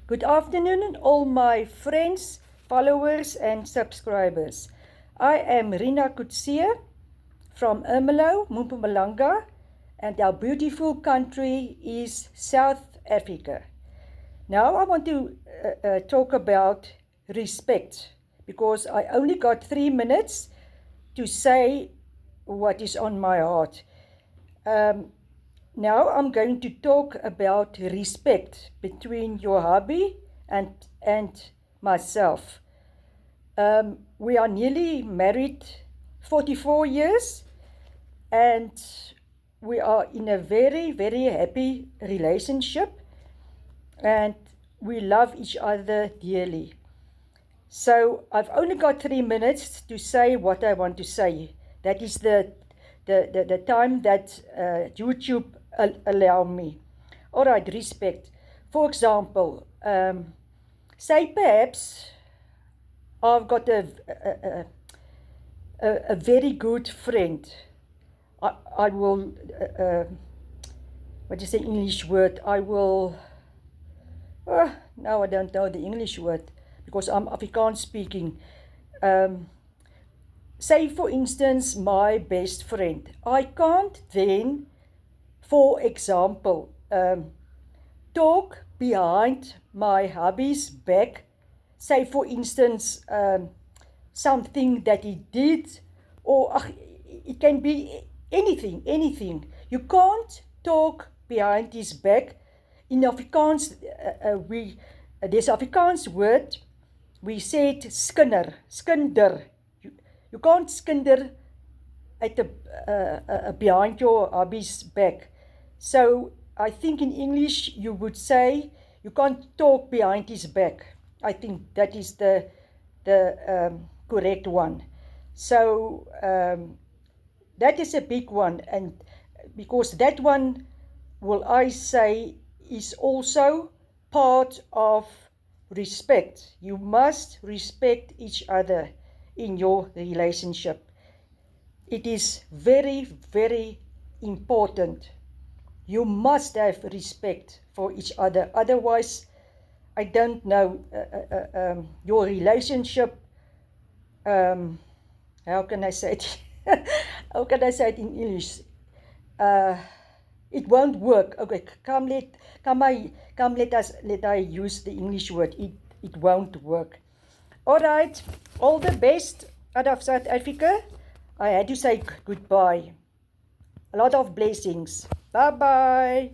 Good afternoon, all my friends, followers, and subscribers. I am Rina Kutsie from Ermelo, Mpumalanga, and our beautiful country is South Africa. Now I want to talk about respect, because I only got 3 minutes to say what is on my heart. Now I'm going to talk about respect between your hubby and myself. We are nearly married 44 years, and we are in a very, very happy relationship, and we love each other dearly. So I've only got 3 minutes to say what I want to say. That is the time that YouTube allow me. All right, respect. For example, say perhaps I've got a very good friend. I will, what is the English word? I will, now I don't know the English word because I'm Afrikaans speaking. Say for instance, my best friend. I can't then, for example, talk behind my hubby's back. Say for instance, something that he did, or it can be anything. You can't talk behind his back. In Afrikaans, there's Afrikaans word, we said skinder. You can't skinder at behind your hubby's back. So I think in English you would say you can't talk behind his back. I think that is the correct one. So that is a big one, and because that one, will I say, is also part of respect. You must respect each other in your relationship. It is very, very important. You must have respect for each other. Otherwise, I don't know, your relationship, how can I say it? How can I say it in English? It won't work. Okay, let I use the English word. It won't work. All right, all the best out of South Africa. I had to say goodbye. A lot of blessings. Bye-bye.